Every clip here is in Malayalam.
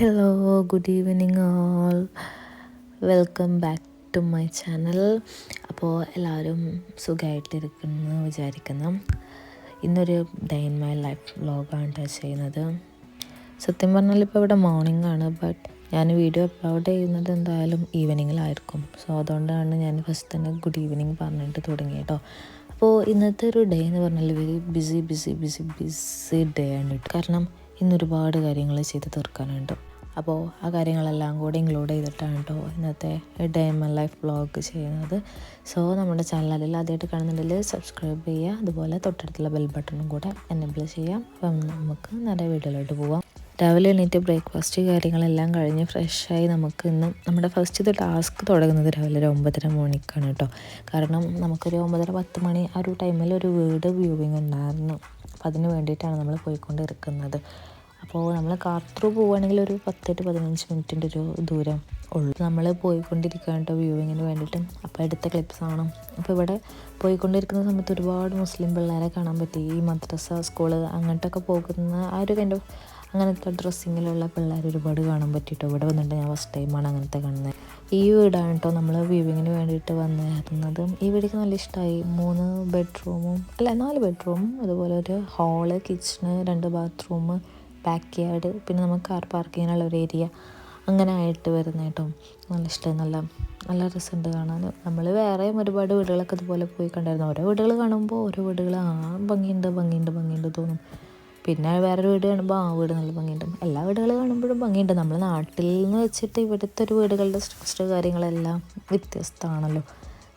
Hello, good evening all. Welcome back to my channel. അപ്പോൾ എല്ലാവരും സുഖമായിട്ടിരിക്കുന്നു വിചാരിക്കുന്നു. ഇന്നൊരു ഡേ ഇൻ മൈ ലൈഫ് വ്ലോഗാണ് ചെയ്യുന്നത്. സത്യം പറഞ്ഞാൽ ഇപ്പോൾ ഇവിടെ മോർണിംഗ് ആണ്, ബട്ട് ഞാൻ വീഡിയോ അപ്ലോഡ് ചെയ്യുന്നത് എന്തായാലും ഈവനിങ്ങിലായിരിക്കും. സോ അതുകൊണ്ടാണ് ഞാൻ ഫസ്റ്റ് തന്നെ ഗുഡ് ഈവനിങ് പറഞ്ഞിട്ട് തുടങ്ങി കേട്ടോ. അപ്പോൾ ഇന്നത്തെ ഒരു ഡേ എന്ന് പറഞ്ഞാൽ വെരി ബിസി ഡേ ആണ്. കാരണം ഇന്ന് ഒരുപാട് കാര്യങ്ങൾ ചെയ്ത് തീർക്കാനുണ്ട്. അപ്പോൾ ആ കാര്യങ്ങളെല്ലാം കൂടി ഇൻക്ലൂഡ് ചെയ്തിട്ടാണ് കേട്ടോ ഇന്നത്തെ day in my life vlog ചെയ്യുന്നത്. സോ നമ്മുടെ ചാനലിൽ ആദ്യമായിട്ട് കാണുന്നുണ്ടെങ്കിൽ സബ്സ്ക്രൈബ് ചെയ്യുക, അതുപോലെ തൊട്ടടുത്തുള്ള ബെൽ ബട്ടണും കൂടെ എനേബിൾ ചെയ്യാം. അപ്പം നമുക്ക് നല്ല വീഡിയോയിലോട്ട് പോവാം. രാവിലെ എണീറ്റ് ബ്രേക്ക്ഫാസ്റ്റ് കാര്യങ്ങളെല്ലാം കഴിഞ്ഞ് ഫ്രഷായി നമുക്ക് ഇന്ന് നമ്മുടെ ഫസ്റ്റ് ടാസ്ക് തുടങ്ങുന്നത് രാവിലെ ഒരു 9:30 മണിക്കാണ് കേട്ടോ. കാരണം നമുക്കൊരു 9:30-10 മണി ആ ഒരു ടൈമിൽ ഒരു വീട് വ്യൂവിങ് ഉണ്ടായിരുന്നു. അപ്പോൾ അതിന് വേണ്ടിയിട്ടാണ് നമ്മൾ പോയിക്കൊണ്ടിരിക്കുന്നത്. അപ്പോൾ നമ്മൾ കാർ ത്രൂ പോവുകയാണെങ്കിൽ ഒരു 10-15 മിനിറ്റിൻ്റെ ഒരു ദൂരം ഉള്ളൂ. നമ്മൾ പോയിക്കൊണ്ടിരിക്കുകയാണ് കേട്ടോ വ്യൂവിങ്ങിന് വേണ്ടിയിട്ട്. അപ്പോൾ എടുത്ത ക്ലിപ്സാണ്. അപ്പോൾ ഇവിടെ പോയിക്കൊണ്ടിരിക്കുന്ന സമയത്ത് ഒരുപാട് മുസ്ലിം പിള്ളേരെ കാണാൻ പറ്റി. ഈ മദ്രസ, സ്കൂള് അങ്ങോട്ടൊക്കെ പോകുന്ന ആ ഒരു കൈൻഡ് ഓഫ് അങ്ങനത്തെ ഡ്രസ്സിങ്ങിലുള്ള പിള്ളേർ ഒരുപാട് കാണാൻ പറ്റിയിട്ടോ. ഇവിടെ വന്നിട്ട് ഞാൻ ഫസ്റ്റ് ടൈമാണ് അങ്ങനത്തെ കാണുന്നത്. ഈ വീടാണ് കേട്ടോ നമ്മൾ വ്യൂവിങ്ങിന് വേണ്ടിയിട്ട് വന്നിരുന്നത്. ഈ വീടിക്ക് നല്ല ഇഷ്ടമായി. 3 ബെഡ്റൂമും 4 ബെഡ്റൂമും അതുപോലെ ഒരു hall, kitchen, 2 bathroom, back yard, പിന്നെ നമുക്ക് കാർ പാർക്കിങ്ങിനുള്ള ഒരു ഏരിയ അങ്ങനെ ആയിട്ട് വരുന്ന കേട്ടോ. നല്ല ഇഷ്ടമായി. നല്ല രസമുണ്ട് കാണാൻ. നമ്മൾ വേറെയും ഒരുപാട് വീടുകളൊക്കെ ഇതുപോലെ പോയി കണ്ടായിരുന്നു. ഓരോ വീടുകൾ കാണുമ്പോൾ ഓരോ വീടുകൾ ഭംഗിയുണ്ട് തോന്നും. പിന്നെ വേറൊരു വീട് കാണുമ്പോൾ ആ വീട് നല്ല ഭംഗിയുണ്ട്. എല്ലാ വീടുകൾ കാണുമ്പോഴും ഭംഗിയുണ്ട്. നമ്മൾ നാട്ടിൽ നിന്ന് വെച്ചിട്ട് ഇവിടുത്തെ ഒരു വീടുകളുടെ സ്ട്രക്ചർ കാര്യങ്ങളെല്ലാം വ്യത്യസ്തമാണല്ലോ.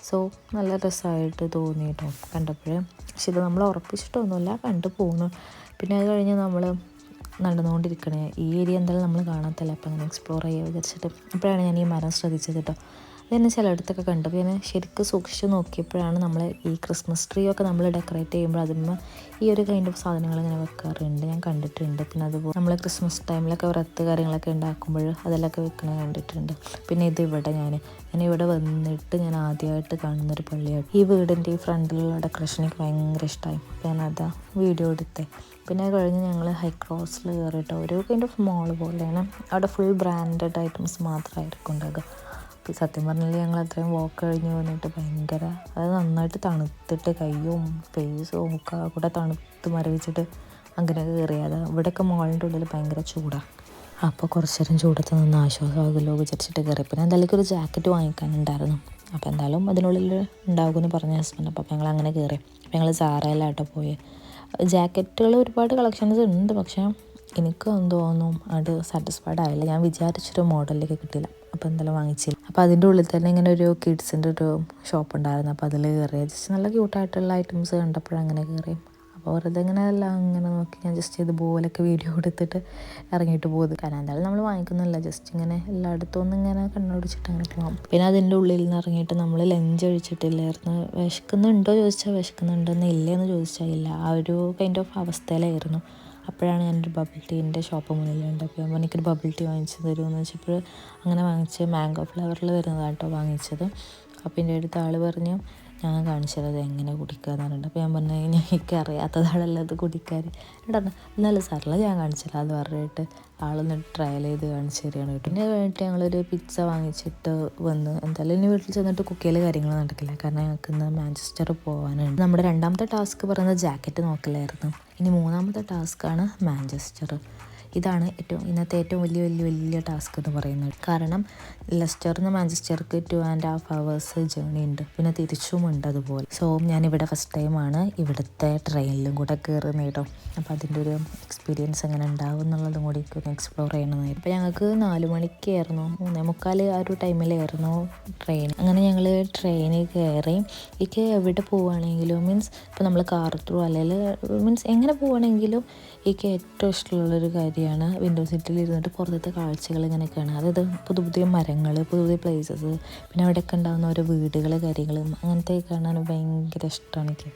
സോ നല്ല രസമായിട്ട് തോന്നി കേട്ടോ കണ്ടപ്പോഴേ. പക്ഷെ ഇത് നമ്മൾ ഉറപ്പിച്ചിട്ടൊന്നുമില്ല, കണ്ടു പോകുന്നു. പിന്നെ അത് കഴിഞ്ഞ് നമ്മൾ നടന്നുകൊണ്ടിരിക്കണേ ഈ ഏരിയ എന്തായാലും നമ്മൾ കാണാത്തല്ല. അപ്പം അങ്ങനെ എക്സ്പ്ലോർ ചെയ്യുക വിചാരിച്ചിട്ട് അപ്പോഴാണ് ഞാൻ ഈ മരം ശ്രദ്ധിച്ചത് കേട്ടോ. അതെന്നെ ചിലയിടത്തൊക്കെ കണ്ടു. പിന്നെ ശരിക്കും സൂക്ഷിച്ച് നോക്കിയപ്പോഴാണ് നമ്മൾ ഈ ക്രിസ്മസ് ട്രീ ഒക്കെ നമ്മൾ ഡെക്കറേറ്റ് ചെയ്യുമ്പോൾ അതിന്മേൽ ഈ ഒരു കൈൻഡ് ഓഫ് സാധനങ്ങൾ ഇങ്ങനെ വെക്കാറുണ്ട്, ഞാൻ കണ്ടിട്ടുണ്ട്. പിന്നെ അതുപോലെ നമ്മൾ ക്രിസ്മസ് ടൈമിലൊക്കെ വ്രത്ത് കാര്യങ്ങളൊക്കെ ഉണ്ടാക്കുമ്പോൾ അതിലൊക്കെ വെക്കണ കണ്ടിട്ടുണ്ട്. പിന്നെ ഇതിവിടെ ഞാനിവിടെ വന്നിട്ട് ഞാൻ ആദ്യമായിട്ട് കാണുന്നൊരു പള്ളിയാണ്. ഈ വീടിൻ്റെ ഈ ഫ്രണ്ടിലുള്ള ഡെക്കറേഷൻ എനിക്ക് ഭയങ്കര ഇഷ്ടമായി. ഞാനതാ വീഡിയോ എടുത്തേ. പിന്നെ അത് കഴിഞ്ഞ് ഞങ്ങൾ ഹൈ ക്രോസിൽ കയറിയിട്ട് ഒരു കൈൻഡ് ഓഫ് മോൾ പോലെയാണ്. അവിടെ ഫുൾ ബ്രാൻഡഡ് ഐറ്റംസ് മാത്രമായിരിക്കും ഉണ്ടാകുക. സത്യം പറഞ്ഞാൽ ഞങ്ങൾ അത്രയും വാക്ക് കഴിഞ്ഞ് വന്നിട്ട് ഭയങ്കര അത് നന്നായിട്ട് തണുത്തിട്ട് കയ്യും ഫേസും ഒക്കെ കൂടെ തണുത്ത് മരവിച്ചിട്ട് അങ്ങനെ കയറിയത്. ഇവിടെയൊക്കെ മോളിൻ്റെ ഉള്ളിൽ ഭയങ്കര ചൂടാണ്. അപ്പോൾ കുറച്ച് നേരം ചൂടത്ത് നിന്ന് ആശ്വാസമാകുമല്ലോ വിചാരിച്ചിട്ട് കയറി. പിന്നെ എന്തായാലും ഒരു ജാക്കറ്റ് വാങ്ങിക്കാനുണ്ടായിരുന്നു. അപ്പോൾ എന്തായാലും അതിനുള്ളിൽ ഉണ്ടാകുമെന്ന് പറഞ്ഞ ഹസ്ബൻഡ്. അപ്പോൾ ഞങ്ങൾ അങ്ങനെ കയറി. അപ്പോൾ ഞങ്ങൾ സാറയിലാട്ടോ പോയി. ജാക്കറ്റുകൾ ഒരുപാട് കളക്ഷൻസ് ഉണ്ട്, പക്ഷേ എനിക്ക് തോന്നും അത് സാറ്റിസ്ഫൈഡ് ആയില്ല. ഞാൻ വിചാരിച്ചൊരു മോഡലിലേക്ക് കിട്ടിയില്ല. അപ്പോൾ എന്തെല്ലാം വാങ്ങിച്ചില്ല. അപ്പോൾ അതിൻ്റെ ഉള്ളിൽ തന്നെ ഇങ്ങനെ ഒരു കിഡ്സിൻ്റെ ഒരു ഷോപ്പ് ഉണ്ടായിരുന്നു. അപ്പോൾ അതിൽ കയറി ജസ്റ്റ് നല്ല ക്യൂട്ടായിട്ടുള്ള ഐറ്റംസ് കണ്ടപ്പോഴങ്ങനെ കയറി. അപ്പോൾ വെറുതെ അങ്ങനെ നോക്കി ഞാൻ ജസ്റ്റ് ഇതുപോലൊക്കെ വീഡിയോ എടുത്തിട്ട് ഇറങ്ങിയിട്ട് പോകുന്നത്. കാരണം എന്തായാലും നമ്മൾ വാങ്ങിക്കുന്നില്ല, ജസ്റ്റ് ഇങ്ങനെ എല്ലായിടത്തും ഒന്നും ഇങ്ങനെ കണ്ണോടിച്ചിട്ട് അങ്ങനെ പോകാം. പിന്നെ അതിൻ്റെ ഉള്ളിൽ നിന്ന് ഇറങ്ങിയിട്ട് നമ്മൾ ലഞ്ച് കഴിച്ചിട്ടില്ലായിരുന്നു. വിശക്കുന്നുണ്ടോ ചോദിച്ചാൽ വിശക്കുന്നുണ്ടെന്ന്, ഇല്ലയെന്ന് ചോദിച്ചാൽ ഇല്ല. ആ ഒരു കൈൻഡ് ഓഫ് അവസ്ഥയിലായിരുന്നു. അപ്പോഴാണ് ഞാനൊരു ബബിൾ ടീൻ്റെ ഷോപ്പ് മുന്നിലുണ്ട്. അപ്പോൾ ഞാൻ എനിക്കൊരു ബബിൾ ടീ വാങ്ങിച്ച് തരുമെന്ന് വെച്ചപ്പോൾ അങ്ങനെ വാങ്ങിച്ച് മാംഗോ ഫ്ലേവറിൽ വരുന്നതാട്ടോ വാങ്ങിച്ചത്. അപ്പോൾ എൻ്റെ അടുത്ത് ആൾ പറഞ്ഞു ഞാൻ കാണിച്ചത് അത് എങ്ങനെ കുടിക്കാന്ന് പറഞ്ഞിട്ട്. അപ്പോൾ ഞാൻ പറഞ്ഞു എനിക്ക് അറിയാത്തതാണല്ലോ അത് കുടിക്കാൻ. എടാ നല്ല സാറില്ല ഞാൻ കാണിച്ചില്ല അത് പറഞ്ഞിട്ട് ആളൊന്ന് ട്രയൽ ചെയ്ത് കാണിച്ച് തരികയാണ് കേട്ടോ. പിന്നെ കഴിഞ്ഞിട്ട് ഞങ്ങളൊരു പിസ്സ വാങ്ങിച്ചിട്ട് വന്ന് എന്തായാലും ഇനി വീട്ടിൽ ചെന്നിട്ട് കുക്ക് ചെയ്യൽ കാര്യങ്ങൾ നടക്കില്ല. കാരണം ഞങ്ങൾക്ക് ഇന്ന് മാഞ്ചസ്റ്റർ പോകാനുണ്ട്. നമ്മുടെ രണ്ടാമത്തെ ടാസ്ക് പറയുന്നത് ജാക്കറ്റ് നോക്കലായിരുന്നു. ഇനി മൂന്നാമത്തെ ടാസ്ക്കാണ് മാഞ്ചസ്റ്റർ. ഇതാണ് ഇന്നത്തെ ഏറ്റവും വലിയ ടാസ്ക് എന്ന് പറയുന്നത്. കാരണം ലെസ്റ്ററിൽ നിന്ന് മാഞ്ചസ്റ്റർക്ക് 2.5 hours ജേർണി ഉണ്ട്, പിന്നെ തിരിച്ചുമുണ്ട് അതുപോലെ. സോ ഞാനിവിടെ ഫസ്റ്റ് ടൈമാണ് ഇവിടുത്തെ ട്രെയിനിലും കൂടെ കയറുന്നത് കേട്ടോ. അപ്പോൾ അതിൻ്റെ ഒരു എക്സ്പീരിയൻസ് എങ്ങനെ ഉണ്ടാവും എന്നുള്ളതും കൂടി ഒന്ന് എക്സ്പ്ലോർ ചെയ്യണമെന്നായിരുന്നു. അപ്പോൾ ഞങ്ങൾക്ക് 4 മണിക്കായിരുന്നു, 3:45 ആ ഒരു ടൈമിലായിരുന്നു ട്രെയിൻ. അങ്ങനെ ഞങ്ങൾ ട്രെയിനിൽ കയറി. എനിക്ക് എവിടെ പോവുകയാണെങ്കിലും മീൻസ് ഇപ്പോൾ നമ്മൾ കാർ ത്രൂ അല്ലെങ്കിൽ മീൻസ് എങ്ങനെ പോവുകയാണെങ്കിലും എനിക്ക് ഏറ്റവും ഇഷ്ടമുള്ളൊരു കാര്യമാണ് വിൻഡോ സീറ്റിൽ ഇരുന്നിട്ട് പുറത്തത്തെ കാഴ്ചകൾ ഇങ്ങനെ കാണുക. അതായത് പുതിയ മരങ്ങൾ, പുതിയ പ്ലേസസ്, പിന്നെ അവിടെയൊക്കെ ഉണ്ടാകുന്ന ഓരോ വീടുകൾ കാര്യങ്ങളും അങ്ങനത്തെ കാണാൻ ഭയങ്കര ഇഷ്ടമാണ് എനിക്ക്.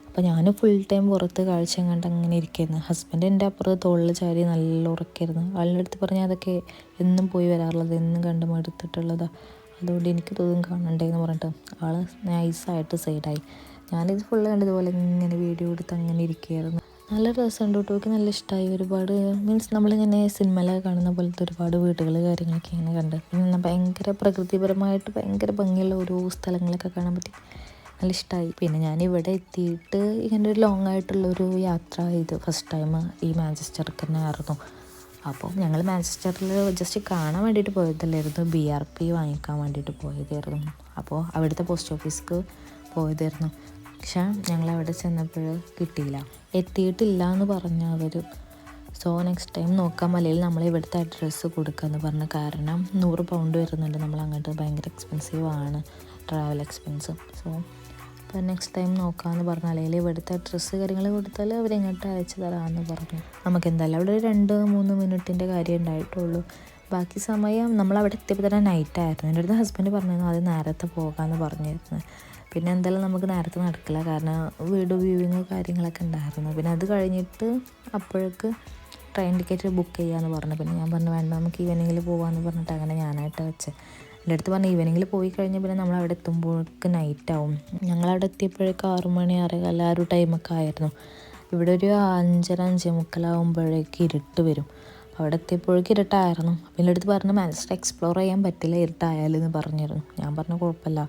അപ്പോൾ ഞാൻ ഫുൾ ടൈം പുറത്ത് കാഴ്ച കണ്ട് അങ്ങനെ ഇരിക്കുന്നു. ഹസ്ബൻഡ് എൻ്റെ അപ്പുറത്ത് തോളിൽ ചാരി നല്ല ഉറക്കായിരുന്നു. ആളുടെ അടുത്ത് പറഞ്ഞാൽ അതൊക്കെ എന്നും പോയി വരാറുള്ളത്, എന്നും കണ്ട് മടുത്തിട്ടുള്ളതാണ്, അതുകൊണ്ട് എനിക്ക് തോന്നും കാണണ്ടേന്ന് പറഞ്ഞിട്ട് ആൾ നൈസായിട്ട് സൈഡായി. ഞാനിത് ഫുള്ള് കണ്ടതുപോലെ ഇങ്ങനെ വീഡിയോ എടുത്ത് അങ്ങനെ ഇരിക്കുകയായിരുന്നു. നല്ല രസമുണ്ട് കേട്ടോ. എനിക്ക് നല്ല ഇഷ്ടമായി. ഒരുപാട് മീൻസ് നമ്മളിങ്ങനെ സിനിമയിലൊക്കെ കാണുന്ന പോലത്തെ ഒരുപാട് വീടുകൾ കാര്യങ്ങളൊക്കെ ഇങ്ങനെ കണ്ട്. പിന്നെ ഭയങ്കര പ്രകൃതിപരമായിട്ട് ഭയങ്കര ഭംഗിയുള്ള ഓരോ സ്ഥലങ്ങളൊക്കെ കാണാൻ പറ്റി. നല്ല ഇഷ്ടമായി. പിന്നെ ഞാൻ ഇവിടെ എത്തിയിട്ട് ഇങ്ങനെ ഒരു ലോങ് ആയിട്ടുള്ളൊരു യാത്ര ഇത് ഫസ്റ്റ് ടൈം ഈ മാഞ്ചസ്റ്റർക്ക് തന്നെ ആയിരുന്നു. അപ്പോൾ ഞങ്ങൾ മാഞ്ചസ്റ്ററിൽ ജസ്റ്റ് കാണാൻ വേണ്ടിയിട്ട് പോയതല്ലായിരുന്നു, BRP വാങ്ങിക്കാൻ വേണ്ടിയിട്ട് പോയതായിരുന്നു. അപ്പോൾ അവിടുത്തെ പോസ്റ്റ് ഓഫീസിലേക്ക് പോയതായിരുന്നു. പക്ഷേ ഞങ്ങൾ അവിടെ ചെന്നപ്പോൾ കിട്ടിയില്ല, എത്തിയിട്ടില്ല എന്ന് പറഞ്ഞു അവർ. സോ നെക്സ്റ്റ് ടൈം നോക്കാം, അല്ലെങ്കിൽ നമ്മൾ ഇവിടുത്തെ അഡ്രസ്സ് കൊടുക്കാമെന്ന് പറഞ്ഞു. കാരണം 100 പൗണ്ട് വരുന്നുണ്ട് നമ്മൾ അങ്ങോട്ട്. ഭയങ്കര എക്സ്പെൻസീവ് ആണ് ട്രാവൽ എക്സ്പെൻസ്. സോ അപ്പോൾ നെക്സ്റ്റ് ടൈം നോക്കാമെന്ന് പറഞ്ഞു. അല്ലെങ്കിൽ ഇവിടുത്തെ അഡ്രസ്സ് കാര്യങ്ങൾ കൊടുത്താൽ അവരെങ്ങോട്ട് അയച്ചു തരാമെന്ന് പറഞ്ഞു. നമുക്ക് എന്തായാലും അവിടെ ഒരു 2-3 മിനിറ്റിൻ്റെ കാര്യം ഉണ്ടായിട്ടുള്ളൂ. ബാക്കി സമയം നമ്മളവിടെ എത്തിയപ്പോൾ തന്നെ നൈറ്റായിരുന്നു. എൻ്റെ അടുത്ത് ഹസ്ബൻഡ് പറഞ്ഞിരുന്നു അത് നേരത്തെ പോകാമെന്ന് പറഞ്ഞിരുന്നു. പിന്നെ എന്തായാലും നമുക്ക് നേരത്തെ നടക്കില്ല, കാരണം വീട് വ്യൂവിങ് കാര്യങ്ങളൊക്കെ ഉണ്ടായിരുന്നു. പിന്നെ അത് കഴിഞ്ഞിട്ട് അപ്പോഴേക്ക് ട്രെയിൻ ടിക്കറ്റ് ബുക്ക് ചെയ്യാമെന്ന് പറഞ്ഞു. പിന്നെ ഞാൻ പറഞ്ഞു വേണ്ട, നമുക്ക് ഈവനിങ്ങിൽ പോകാമെന്ന് പറഞ്ഞിട്ട് അങ്ങനെ ഞാനായിട്ട് വെച്ച്. എൻ്റെ അടുത്ത് പറഞ്ഞു ഈവനിങ്ങിൽ പോയി കഴിഞ്ഞാൽ പിന്നെ നമ്മൾ അവിടെ എത്തുമ്പോഴേക്ക് നൈറ്റാവും. ഞങ്ങളവിടെ എത്തിയപ്പോഴേക്ക് 6 മണി 6:15 ആ ഒരു ടൈമൊക്കെ ആയിരുന്നു. ഇവിടെ ഒരു 5:30-5:45 ഇരുട്ട് വരും. അവിടെ എത്തിയപ്പോഴേക്ക് ഇരുട്ടായിരുന്നു. അപ്പോൾ എൻ്റെ അടുത്ത് പറഞ്ഞു മാഞ്ചസ്റ്റർ എക്സ്പ്ലോർ ചെയ്യാൻ പറ്റില്ല ഇരുട്ടായാലെന്ന് പറഞ്ഞിരുന്നു. ഞാൻ പറഞ്ഞു കുഴപ്പമില്ല,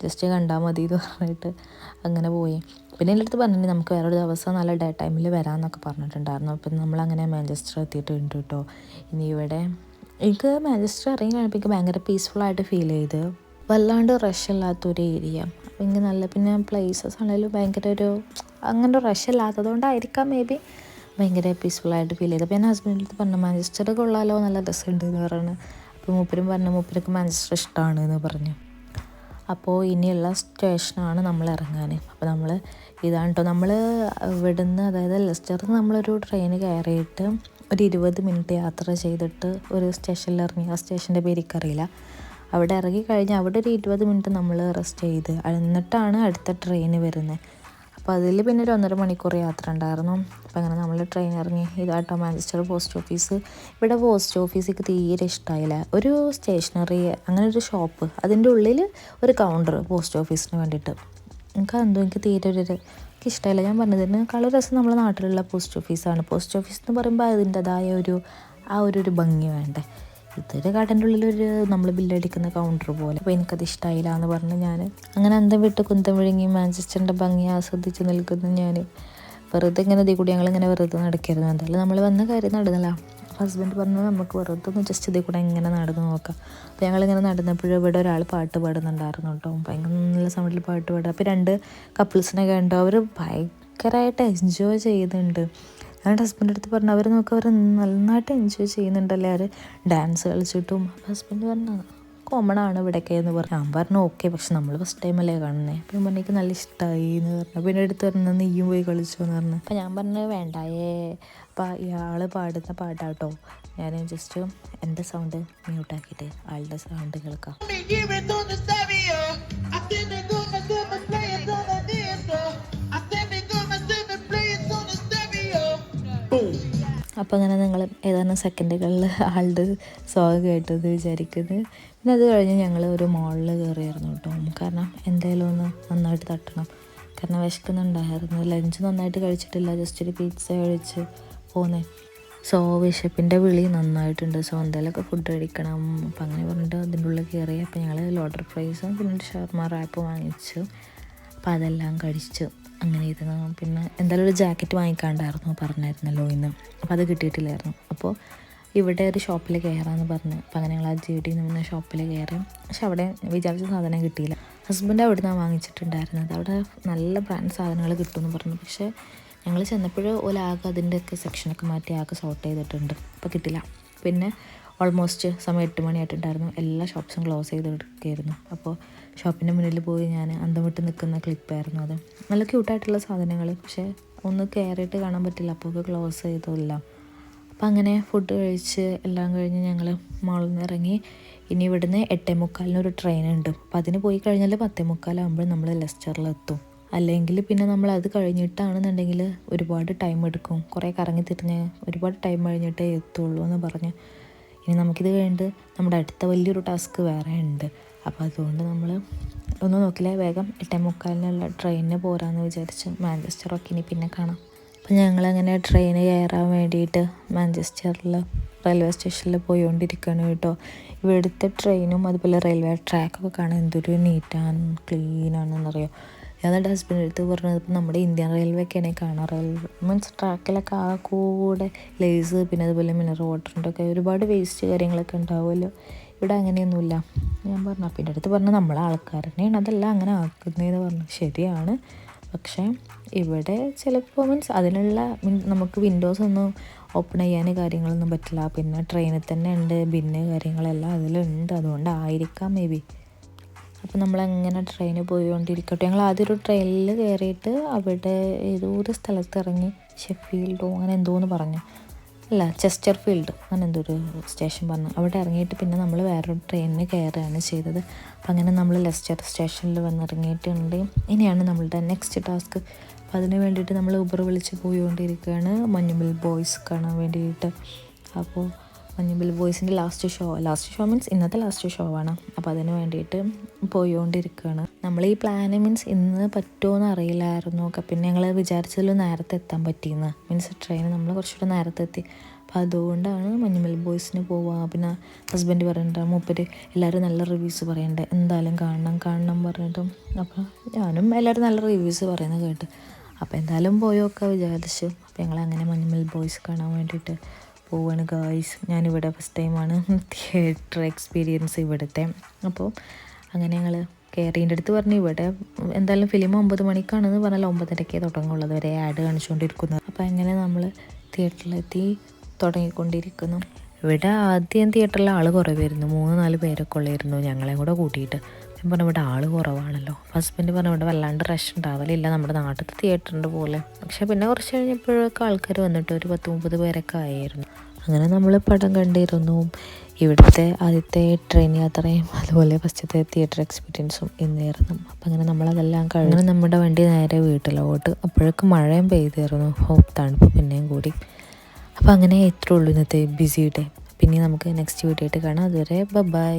ജസ്റ്റ് കണ്ടാൽ മതി എന്ന് പറഞ്ഞിട്ട് അങ്ങനെ പോയി. പിന്നെ എൻ്റെ അടുത്ത് പറഞ്ഞിട്ട് നമുക്ക് വേറൊരു ദിവസം നല്ല ഡേ ടൈമിൽ വരാമെന്നൊക്കെ പറഞ്ഞിട്ടുണ്ടായിരുന്നു. അപ്പം നമ്മളങ്ങനെ മാഞ്ചസ്റ്റർ എത്തിയിട്ടുണ്ട് കേട്ടോ. ഇനി ഇവിടെ എനിക്ക് മാഞ്ചസ്റ്റർ ഇറങ്ങി കഴിഞ്ഞപ്പോൾ എനിക്ക് ഭയങ്കര പീസ്ഫുള്ളായിട്ട് ഫീൽ ചെയ്ത്. വല്ലാണ്ട് റഷ് ഇല്ലാത്തൊരു ഏരിയ. അപ്പം എനിക്ക് നല്ല, പിന്നെ പ്ലേസസ് ആണെങ്കിലും ഭയങ്കര ഒരു അങ്ങനെ റഷ് ഇല്ലാത്തത് കൊണ്ടായിരിക്കാം മേ ബി ഭയങ്കര പീസ്ഫുള്ളായിട്ട് ഫീൽ ചെയ്ത്. അപ്പോൾ ഞാൻ ഹസ്ബൻഡിൻ്റെ അടുത്ത് പറഞ്ഞു മാഞ്ചസ്റ്റർ കൊള്ളാലോ, നല്ല രസമുണ്ട് എന്ന് പറഞ്ഞു. അപ്പോൾ മൂപ്പരും പറഞ്ഞു മൂപ്പർക്ക് മാഞ്ചസ്റ്റർ ഇഷ്ടമാണ് എന്ന് പറഞ്ഞു. അപ്പോൾ ഇനിയുള്ള സ്റ്റേഷനാണ് നമ്മൾ ഇറങ്ങാൻ. അപ്പോൾ നമ്മൾ ഇതാണ് കേട്ടോ, നമ്മൾ ഇവിടുന്ന് അതായത് ലെസ്റ്ററിൽ നിന്ന് നമ്മളൊരു ട്രെയിൻ കയറിയിട്ട് ഒരു 20 മിനിറ്റ് യാത്ര ചെയ്തിട്ട് ഒരു സ്റ്റേഷനിൽ ഇറങ്ങി. ആ സ്റ്റേഷൻ്റെ പേര് എനിക്കറിയില്ല. അവിടെ ഇറങ്ങി കഴിഞ്ഞാൽ അവിടെ ഒരു 20 മിനിറ്റ് നമ്മൾ റെസ്റ്റ് ചെയ്ത് എന്നിട്ടാണ് അടുത്ത ട്രെയിൻ വരുന്നത്. അപ്പോൾ അതിൽ പിന്നെ ഒരു 1.5 മണിക്കൂർ യാത്ര ഉണ്ടായിരുന്നു. അപ്പോൾ അങ്ങനെ നമ്മൾ ട്രെയിൻ ഇറങ്ങി. ഇതാട്ടോ മാഞ്ചസ്റ്റർ പോസ്റ്റ് ഓഫീസ്. ഇവിടെ പോസ്റ്റ് ഓഫീസ് എനിക്ക് തീരെ ഇഷ്ടമായില്ല. ഒരു സ്റ്റേഷനറി അങ്ങനെ ഒരു ഷോപ്പ്, അതിൻ്റെ ഉള്ളിൽ ഒരു കൗണ്ടർ പോസ്റ്റ് ഓഫീസിന് വേണ്ടിയിട്ട്. എനിക്ക് തീരെ എനിക്ക് ഇഷ്ടമായില്ല. ഞാൻ പറഞ്ഞതിനേക്കാൾ രസം നമ്മുടെ നാട്ടിലുള്ള പോസ്റ്റ് ഓഫീസാണ്. പോസ്റ്റ് ഓഫീസ് എന്ന് പറയുമ്പോൾ അതിൻ്റെതായ ഒരു ഭംഗി വേണ്ടേ. ഇതൊരു കടൻ്റെ ഉള്ളിലൊരു നമ്മൾ ബില്ലടിക്കുന്ന കൗണ്ടർ പോലെ. അപ്പോൾ എനിക്കത് ഇഷ്ടമായില്ല എന്ന് പറഞ്ഞ് ഞാൻ അങ്ങനെ അന്തം വിട്ട് കുന്തം വിഴുങ്ങി മാഞ്ചസ്റ്ററിൻ്റെ ഭംഗി ആസ്വദിച്ച് നിൽക്കുന്നു. ഞാൻ വെറുതെ ഇങ്ങനെ ഇതിൽ കൂടി ഞങ്ങളിങ്ങനെ വെറുതെ നടക്കരുത്. എന്തായാലും നമ്മൾ വന്ന കാര്യം നടന്നില്ല. ഹസ്ബൻഡ് പറഞ്ഞു നമുക്ക് വെറുതെ ഒന്ന് ജസ്റ്റ് ഇതിൽ കൂടെ ഇങ്ങനെ നടന്ന് നോക്കാം. അപ്പോൾ ഞങ്ങളിങ്ങനെ നടന്നപ്പോഴും ഇവിടെ ഒരാൾ പാട്ട് പാടുന്നുണ്ടായിരുന്നു കേട്ടോ. ഭയങ്കര നല്ല സൗണ്ടിൽ പാട്ട് പാടുക. അപ്പോൾ 2 കപ്പിൾസിനെ കണ്ടു. അവർ ഭയങ്കരമായിട്ട് എൻജോയ് ചെയ്യുന്നുണ്ട്. ഞാൻ ഹസ്ബൻഡ് അടുത്ത് പറഞ്ഞു അവർ നന്നായിട്ട് എൻജോയ് ചെയ്യുന്നുണ്ടല്ലേ, അവർ ഡാൻസ് കളിച്ചിട്ടും. അപ്പോൾ ഹസ്ബൻഡ് പറഞ്ഞു കോമൺ ആണ് ഇവിടെയൊക്കെ എന്ന് പറഞ്ഞു. ഞാൻ പറഞ്ഞു ഓക്കെ, പക്ഷെ നമ്മൾ ഫസ്റ്റ് ടൈമല്ലേ കാണുന്നത്. അപ്പം പറഞ്ഞു എനിക്ക് നല്ല ഇഷ്ടമായി എന്ന് പറഞ്ഞു. അപ്പോൾ എൻ്റെ അടുത്ത് പറഞ്ഞു നീയും പോയി കളിച്ചു എന്ന് പറഞ്ഞു. അപ്പം ഞാൻ പറഞ്ഞു വേണ്ടായേ. അപ്പോൾ ഇയാൾ പാടുന്ന പാട്ടാട്ടോ. ഞാൻ ജസ്റ്റ് എൻ്റെ സൗണ്ട് മ്യൂട്ടാക്കിയിട്ട് ആളുടെ സൗണ്ട് കേൾക്കാം. അപ്പോൾ അങ്ങനെ ഞങ്ങൾ ഏതാനും സെക്കൻഡുകളിൽ ആളുടെ സോങ് കേട്ടത് വിചാരിക്കുന്നത്. പിന്നെ അത് കഴിഞ്ഞ് ഞങ്ങൾ ഒരു മോളിൽ കയറിയായിരുന്നു കേട്ടോ. കാരണം എന്തായാലും ഒന്ന് നന്നായിട്ട് തട്ടണം, കാരണം വിശക്കുന്നുണ്ടായിരുന്നു. ലഞ്ച് നന്നായിട്ട് കഴിച്ചിട്ടില്ല, ജസ്റ്റ് ഒരു പിസ്സ കഴിച്ച് പോന്നേ. സോ വിശപ്പിൻ്റെ വിളി നന്നായിട്ടുണ്ട്. സോ എന്തായാലുമൊക്കെ ഫുഡ് കഴിക്കണം. അപ്പം അങ്ങനെ പറഞ്ഞിട്ട് അതിൻ്റെ ഉള്ളിൽ കയറി. അപ്പോൾ ഞങ്ങൾ ലോഡർ ഫ്രൈസും പിന്നെ ഷവർമ റാപ്പ് വാങ്ങിച്ചു. അപ്പോൾ അതെല്ലാം കഴിച്ചു അങ്ങനെ ഇരുന്നു. പിന്നെ എന്തായാലും ഒരു ജാക്കറ്റ് വാങ്ങിക്കാണ്ടായിരുന്നു പറഞ്ഞായിരുന്നല്ലോ ഇന്ന്. അപ്പോൾ അത് കിട്ടിയിട്ടില്ലായിരുന്നു. അപ്പോൾ ഇവിടെ ഒരു ഷോപ്പിൽ കയറാമെന്ന് പറഞ്ഞു. അപ്പോൾ അങ്ങനെ ഞങ്ങൾ ആ GD നിന്ന് ഷോപ്പിൽ കയറി. പക്ഷെ അവിടെ വിചാരിച്ച സാധനം കിട്ടിയില്ല. ഹസ്ബൻഡ് അവിടെ നിന്നാണ് വാങ്ങിച്ചിട്ടുണ്ടായിരുന്നത്. അവിടെ നല്ല ബ്രാൻഡ് സാധനങ്ങൾ കിട്ടുമെന്ന് പറഞ്ഞു. പക്ഷേ ഞങ്ങൾ ചെന്നപ്പോൾ ആകെ അതിൻ്റെയൊക്കെ സെക്ഷനൊക്കെ മാറ്റി ആകെ സോർട്ട് ചെയ്തിട്ടുണ്ട്. അപ്പോൾ കിട്ടില്ല. പിന്നെ ഓൾമോസ്റ്റ് സമയം 8 മണിയായിട്ടുണ്ടായിരുന്നു. എല്ലാ ഷോപ്സും ക്ലോസ് ചെയ്തെടുക്കുകയായിരുന്നു. അപ്പോൾ ഷോപ്പിൻ്റെ മുന്നിൽ പോയി ഞാൻ അന്തം വിട്ട് നിൽക്കുന്ന ക്ലിപ്പായിരുന്നു അത്. നല്ല ക്യൂട്ടായിട്ടുള്ള സാധനങ്ങൾ, പക്ഷേ ഒന്ന് കയറിയിട്ട് കാണാൻ പറ്റില്ല, അപ്പോൾ ക്ലോസ് ചെയ്തില്ല. അപ്പോൾ അങ്ങനെ ഫുഡ് കഴിച്ച് എല്ലാം കഴിഞ്ഞ് ഞങ്ങൾ മോളിൽ നിന്ന് ഇറങ്ങി. ഇനി ഇവിടുന്ന് 8:45 ഒരു ട്രെയിൻ ഉണ്ട്. അപ്പോൾ അതിന് പോയി കഴിഞ്ഞാൽ 10:45 ആകുമ്പോൾ നമ്മൾ ലെസ്റ്ററിലെത്തും. അല്ലെങ്കിൽ പിന്നെ നമ്മൾ അത് കഴിഞ്ഞിട്ടാണെന്നുണ്ടെങ്കിൽ ഒരുപാട് ടൈം എടുക്കും, കുറേ കറങ്ങി തിരിഞ്ഞ് ഒരുപാട് ടൈം കഴിഞ്ഞിട്ടേ എത്തുള്ളൂ എന്ന് പറഞ്ഞ്. ഇനി നമുക്കിത് കഴിഞ്ഞിട്ട് നമ്മുടെ അടുത്ത വലിയൊരു ടാസ്ക് വേറെ ഉണ്ട്. അപ്പോൾ അതുകൊണ്ട് നമ്മൾ ഒന്നും നോക്കില്ല, വേഗം 8:45 ട്രെയിനിന് പോരാമെന്ന് വിചാരിച്ച് മാഞ്ചസ്റ്ററൊക്കെ ഇനി പിന്നെ കാണാം. അപ്പോൾ ഞങ്ങളങ്ങനെ ട്രെയിൻ കയറാൻ വേണ്ടിയിട്ട് മാഞ്ചസ്റ്ററിൽ റെയിൽവേ സ്റ്റേഷനിൽ പോയിക്കൊണ്ടിരിക്കുകയാണ് കേട്ടോ. ഇവിടുത്തെ ട്രെയിനും അതുപോലെ റെയിൽവേ ട്രാക്കൊക്കെ കാണാൻ എന്തൊരു നീറ്റാണ് ക്ലീനാണെന്നറിയോ. ഞാൻ എൻ്റെ ഹസ്ബൻഡ് അടുത്ത് പറഞ്ഞത് ഇപ്പം നമ്മുടെ ഇന്ത്യൻ റെയിൽവേ ഒക്കെയാണ് കാണാൻ. റെയിൽവേ മീൻസ് ട്രാക്കിലൊക്കെ ആ കൂടെ ലേസ് പിന്നെ അതുപോലെ മിനറൽ വാട്ടറിൻ്റെ ഒക്കെ ഒരുപാട് വേസ്റ്റ് കാര്യങ്ങളൊക്കെ ഉണ്ടാവുമല്ലോ. ഇവിടെ അങ്ങനെയൊന്നുമില്ല. ഞാൻ പറഞ്ഞു അപ്പം എൻ്റെ അടുത്ത് പറഞ്ഞു നമ്മളെ ആൾക്കാർ തന്നെയാണ് അതെല്ലാം അങ്ങനെ ആക്കുന്നതെന്ന് പറഞ്ഞു. ശരിയാണ്, പക്ഷേ ഇവിടെ ചിലപ്പോൾ മീൻസ് അതിനുള്ള നമുക്ക് വിൻഡോസ് ഒന്നും ഓപ്പൺ ചെയ്യാൻ കാര്യങ്ങളൊന്നും പറ്റില്ല. പിന്നെ ട്രെയിനിൽ തന്നെ ഉണ്ട് ബിന്ന് കാര്യങ്ങളെല്ലാം അതിലുണ്ട്, അതുകൊണ്ടായിരിക്കാം മേ ബി. അപ്പോൾ നമ്മളങ്ങനെ ട്രെയിനിൽ പോയിക്കൊണ്ടിരിക്കട്ടെ. ഞങ്ങൾ ആദ്യം ഒരു ട്രെയിനിൽ കയറിയിട്ട് അവിടെ ഏതോ ഒരു സ്ഥലത്ത് ഇറങ്ങി, ഷെഫീൽഡോ അങ്ങനെ എന്തോന്ന് പറഞ്ഞു, അല്ല ചെസ്റ്റർഫീൽഡ് അങ്ങനെ എന്തോ ഒരു സ്റ്റേഷൻ പറഞ്ഞു. അവിടെ ഇറങ്ങിയിട്ട് പിന്നെ നമ്മൾ വേറൊരു ട്രെയിനിന് കയറുകയാണ് ചെയ്തത്. അപ്പം അങ്ങനെ നമ്മൾ ലെസ്റ്റർ സ്റ്റേഷനിൽ വന്നിറങ്ങിയിട്ടുണ്ട്. ഇനിയാണ് നമ്മളുടെ നെക്സ്റ്റ് ടാസ്ക്. അപ്പോൾ അതിന് വേണ്ടിയിട്ട് നമ്മൾ ഊബർ വിളിച്ച് പോയിക്കൊണ്ടിരിക്കുകയാണ് മഞ്ഞുമൽ ബോയ്സ് കാണാൻ വേണ്ടിയിട്ട്. അപ്പോൾ മഞ്ഞുമൽ ബോയ്സിൻ്റെ ലാസ്റ്റ് ഷോ മീൻസ് ഇന്നത്തെ ലാസ്റ്റ് ഷോ ആണ്. അപ്പോൾ അതിന് വേണ്ടിയിട്ട് പോയിക്കൊണ്ടിരിക്കുകയാണ്. നമ്മൾ ഈ പ്ലാന് മീൻസ് ഇന്ന് പറ്റുമോയെന്ന് അറിയില്ലായിരുന്നു. ഒക്കെ പിന്നെ ഞങ്ങൾ വിചാരിച്ചതിലും നേരത്തെ എത്താൻ പറ്റിയെന്ന്, മീൻസ് ട്രെയിൻ നമ്മൾ കുറച്ചുകൂടെ നേരത്തെ എത്തി. അപ്പോൾ അതുകൊണ്ടാണ് മഞ്ഞുമൽ ബോയ്സിന് പോവുക. പിന്നെ ഹസ്ബൻഡ് പറഞ്ഞിട്ട് മൂപ്പര് എല്ലാവരും നല്ല റിവ്യൂസ് പറയണ്ടേ, എന്തായാലും കാണണം പറഞ്ഞിട്ടും. അപ്പോൾ ഞാനും എല്ലാവരും നല്ല റിവ്യൂസ് പറയുന്നത് കേട്ട് അപ്പോൾ എന്തായാലും പോയൊക്കെ വിചാരിച്ചു. അപ്പോൾ ഞങ്ങളങ്ങനെ മഞ്ഞുമൽ ബോയ്സ് കാണാൻ വേണ്ടിയിട്ട് പോവാണ് ഗായ്സ്. ഞാനിവിടെ ഫസ്റ്റ് ടൈമാണ് തിയേറ്റർ എക്സ്പീരിയൻസ് ഇവിടുത്തെ. അപ്പോൾ അങ്ങനെ ഞങ്ങൾ കയറിൻ്റെ അടുത്ത് പറഞ്ഞു ഇവിടെ എന്തായാലും ഫിലിം 9 മണിക്കാണെന്ന് പറഞ്ഞാൽ 9:30 തുടങ്ങുള്ളത് വരെ ആഡ് കാണിച്ചുകൊണ്ടിരിക്കുന്നത്. അപ്പോൾ അങ്ങനെ നമ്മൾ തിയേറ്ററിലെത്തി തുടങ്ങിക്കൊണ്ടിരിക്കുന്നു. ഇവിടെ ആദ്യം തിയേറ്ററിൽ ആൾ കുറവായിരുന്നു, 3-4 പേരൊക്കെ ഉള്ളായിരുന്നു ഞങ്ങളെയും കൂടെ കൂട്ടിയിട്ട്. ഞാൻ പറഞ്ഞു ഇവിടെ ആൾ കുറവാണല്ലോ. ഹസ്ബൻഡ് പറഞ്ഞു ഇവിടെ വല്ലാണ്ട് റഷ് ഉണ്ടാവലില്ല നമ്മുടെ നാട്ടിലത്തെ തിയേറ്ററിൻ്റെ പോലെ. പക്ഷേ പിന്നെ കുറച്ച് കഴിഞ്ഞപ്പോഴൊക്കെ ആൾക്കാർ വന്നിട്ട് ഒരു 10-30 പേരൊക്കെ ആയിരുന്നു. അങ്ങനെ നമ്മൾ പടം കണ്ടിരുന്നു. ഇവിടുത്തെ ആദ്യത്തെ ട്രെയിൻ യാത്രയും അതുപോലെ ഫസ്റ്റത്തെ തിയേറ്റർ എക്സ്പീരിയൻസും ഇന്നായിരുന്നു. അപ്പം അങ്ങനെ നമ്മളതെല്ലാം കഴിഞ്ഞ് നമ്മുടെ വണ്ടി നേരെ വീട്ടിലോട്ട്. അപ്പോഴേക്കും മഴയും പെയ്തിരുന്നു, തണുപ്പ് പിന്നെയും കൂടി. അപ്പോൾ അങ്ങനെ ഇത്രേ ഉള്ളൂ ഇന്നത്തെ ബിസി ഡേ. പിന്നെ നമുക്ക് നെക്സ്റ്റ് വീഡിയോ ആയിട്ട് കാണാം. അതുവരെ ബൈ.